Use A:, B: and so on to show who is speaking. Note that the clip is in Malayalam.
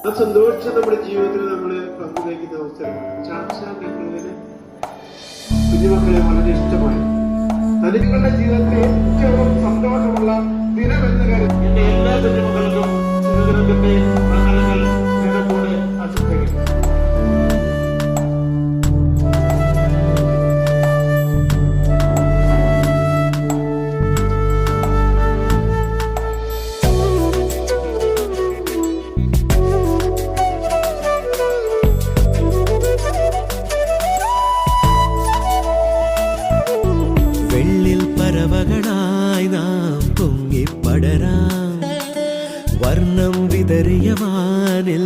A: ആ സന്തോഷം നമ്മുടെ ജീവിതത്തിൽ നമ്മൾ പങ്കുവയ്ക്കുന്ന അവസരം ചാച്ചാക്കുന്നതിന് കുഞ്ഞുമക്കളെ വളരെ ഇഷ്ടമായി. നിങ്ങളുടെ ജീവിതത്തിലെ ഏറ്റവും സന്തോഷമുള്ള ദിനമെന്ന് കരുതി എന്റെ എല്ലാ കുഞ്ഞുമക്കൾക്കും ശിവദിനത്തിന്റെ മംഗളങ്ങൾ നിറപ്പോടെ ആശംസിക്കുന്നു.
B: പറവകളായി നാം പൊങ്ങിപ്പടരാം വർണ്ണം വിതറിയ വാനിൽ